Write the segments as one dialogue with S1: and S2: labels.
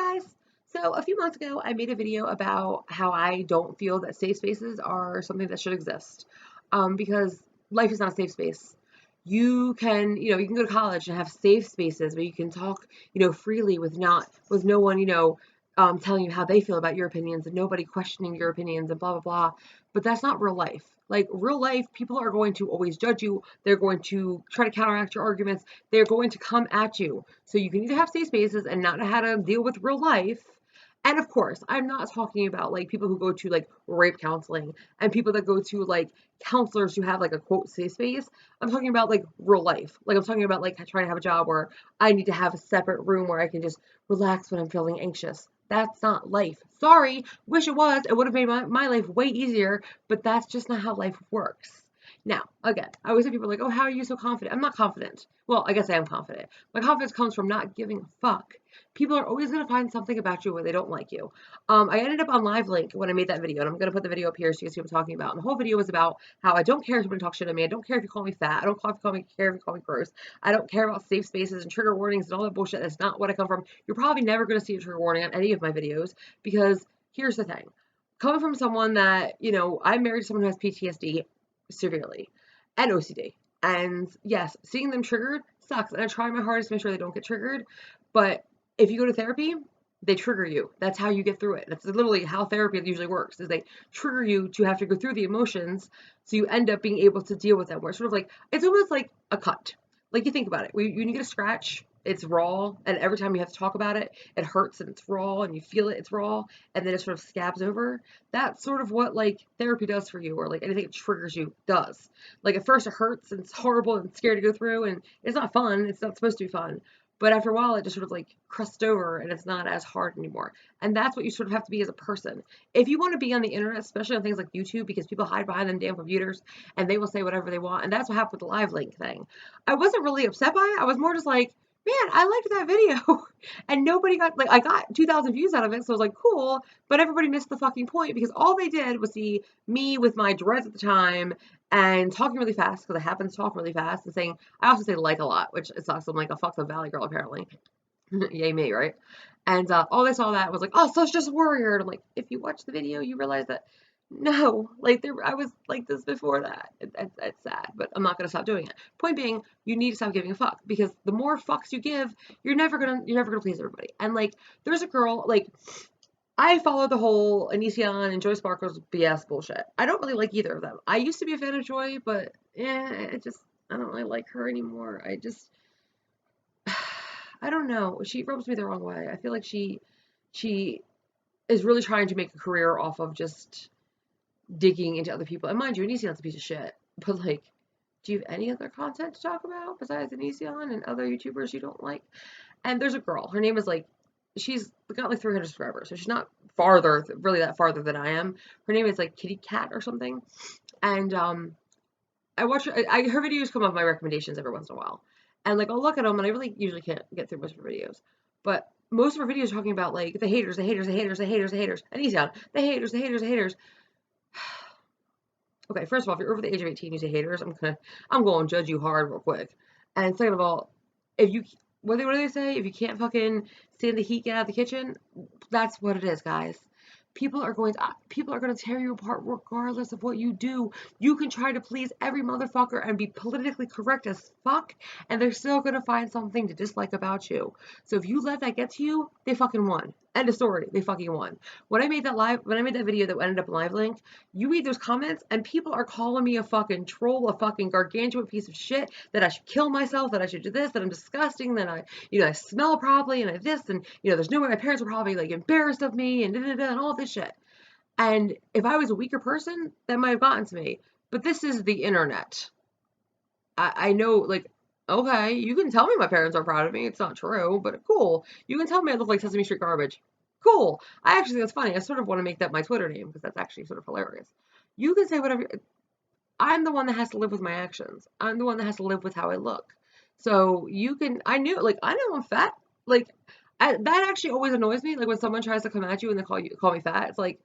S1: guys. So a few months ago, I made a video about how I don't feel that safe spaces are something that should exist. Because life is not a safe space. You can go to college and have safe spaces where you can talk, freely with no one, telling you how they feel about your opinions and nobody questioning your opinions and blah, blah, blah. But that's not real life. Like real life, people are going to always judge you. They're going to try to counteract your arguments. They're going to come at you. So you can need to have safe spaces and not know how to deal with real life. And of course, I'm not talking about like people who go to like rape counseling and people that go to like counselors who have like a quote safe space. I'm talking about like real life. Like I'm talking about like trying to have a job where I need to have a separate room where I can just relax when I'm feeling anxious. That's not life. Sorry, wish it was. It would have made my life way easier, but that's just not how life works. Now, again, I always have people like, oh, how are you so confident? I'm not confident. Well, I guess I am confident. My confidence comes from not giving a fuck. People are always going to find something about you where they don't like you. I ended up on Live Link when I made that video, and I'm going to put the video up here so you can see what I'm talking about. And the whole video was about how I don't care if you talk shit to me. I don't care if you call me fat. I don't care if you call me gross. I don't care about safe spaces and trigger warnings and all that bullshit. That's not what I come from. You're probably never going to see a trigger warning on any of my videos because here's the thing. Coming from someone that, I'm married to someone who has PTSD severely and OCD. And yes, seeing them triggered sucks. And I try my hardest to make sure they don't get triggered. But if you go to therapy, they trigger you. That's how you get through it. That's literally how therapy usually works, is they trigger you to have to go through the emotions so you end up being able to deal with them. Where it's sort of like, it's almost like a cut. Like you think about it. When you get a scratch, it's raw, and every time you have to talk about it, it hurts and it's raw, and you feel it, it's raw, and then it sort of scabs over. That's sort of what like therapy does for you, or like anything that triggers you does. Like at first it hurts and it's horrible and scary to go through, and it's not fun. It's not supposed to be fun. But after a while, it just sort of like crusts over and it's not as hard anymore. And that's what you sort of have to be as a person. If you want to be on the internet, especially on things like YouTube, because people hide behind them damn computers and they will say whatever they want. And that's what happened with the live link thing. I wasn't really upset by it. I was more just like, man, I liked that video. And nobody got, like, I got 2,000 views out of it. So I was like, cool. But everybody missed the fucking point because all they did was see me with my dreads at the time and talking really fast because I happen to talk really fast and saying, I also say like a lot, which it sucks. I'm like a fucking valley girl, apparently. Yay me, right? And all they saw that was like, oh, so it's just warrior. And I'm like, if you watch the video, you realize that no, like I was like this before that. It's sad, but I'm not gonna stop doing it. Point being, you need to stop giving a fuck because the more fucks you give, you're never gonna please everybody. And like, there's a girl like I follow the whole Anision and Joy Sparkle's BS bullshit. I don't really like either of them. I used to be a fan of Joy, but I don't really like her anymore. I don't know. She rubs me the wrong way. I feel like she is really trying to make a career off of just digging into other people. And mind you, Anision's a piece of shit. But like, do you have any other content to talk about besides Anision and other YouTubers you don't like? And there's a girl. Her name is like, she's got like 300 subscribers, so she's not really that farther than I am. Her name is like Kitty Cat or something. And I watch her. Her videos come up my recommendations every once in a while, and like I'll look at them, and I really usually can't get through most of her videos. But most of her videos are talking about like the haters, the haters, the haters, the haters, the haters, and he's down the haters, the haters, the haters. Okay, first of all, if you're over the age of 18, you say haters, I'm going to judge you hard real quick. And second of all, if you, what do they say? If you can't fucking stand the heat, get out of the kitchen. That's what it is, guys. People are going to tear you apart regardless of what you do. You can try to please every motherfucker and be politically correct as fuck, and they're still going to find something to dislike about you. So if you let that get to you, they fucking won. End of story. They fucking won. When I made that video that ended up in Live Link, you read those comments and people are calling me a fucking troll, a fucking gargantuan piece of shit, that I should kill myself, that I should do this, that I'm disgusting, that I smell probably, and I this, and there's no way my parents were probably like embarrassed of me, and and all this shit. And if I was a weaker person, that might have gotten to me. But this is the internet. I know, like, okay, you can tell me my parents are proud of me. It's not true, but cool. You can tell me I look like Sesame Street garbage. Cool. I actually think that's funny. I sort of want to make that my Twitter name because that's actually sort of hilarious. You can say whatever. I'm the one that has to live with my actions. I'm the one that has to live with how I look. So I know I'm fat. Like, that actually always annoys me. Like when someone tries to come at you and they call me fat. It's like,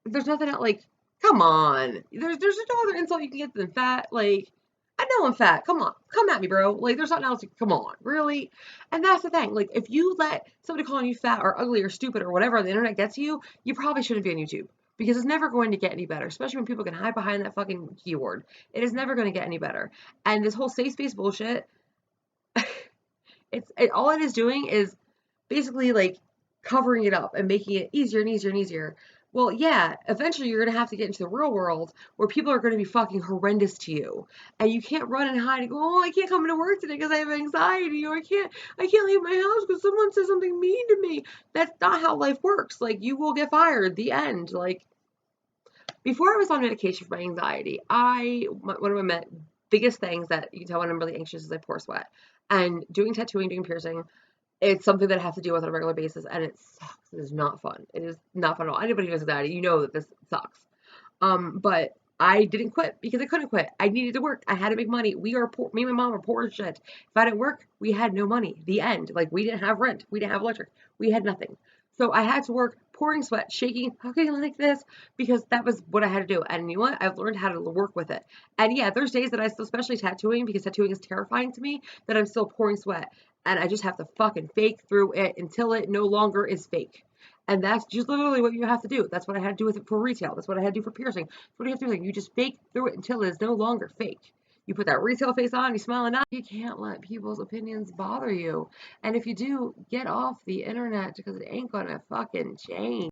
S1: there's nothing that like, come on. There's no other insult you can get than fat. Like, I know I'm fat. Come on. Come at me, bro. Like, there's nothing else. Come on. Really? And that's the thing. Like, if you let somebody calling you fat or ugly or stupid or whatever on the internet gets you, you probably shouldn't be on YouTube. Because it's never going to get any better, especially when people can hide behind that fucking keyword. It is never going to get any better. And this whole safe space bullshit, all it is doing is basically like covering it up and making it easier and easier and easier. Well, yeah, eventually you're gonna have to get into the real world where people are gonna be fucking horrendous to you, and you can't run and hide and go, oh, I can't come into work today because I have anxiety, or I can't leave my house because someone said something mean to me. That's not how life works. Like, you will get fired. The end. Like, before I was on medication for my anxiety, one of my biggest things that you can tell when I'm really anxious is I pour sweat. And doing tattooing, doing piercing, it's something that I have to deal with on a regular basis, and it sucks. It is not fun. It is not fun at all. Anybody who has anxiety, you know that this sucks. But I didn't quit because I couldn't quit. I needed to work. I had to make money. We are poor. Me and my mom were poor as shit. If I didn't work, we had no money. The end. Like, we didn't have rent. We didn't have electric. We had nothing. So I had to work, pouring sweat, shaking, hugging like this, because that was what I had to do. And you know what? I've learned how to work with it. And yeah, there's days that I still, especially tattooing, because tattooing is terrifying to me, that I'm still pouring sweat. And I just have to fucking fake through it until it no longer is fake. And that's just literally what you have to do. That's what I had to do with it for retail. That's what I had to do for piercing. That's what you have to do. You just fake through it until it is no longer fake. You put that retail face on, you smile and nod. You can't let people's opinions bother you. And if you do, get off the internet because it ain't gonna fucking change.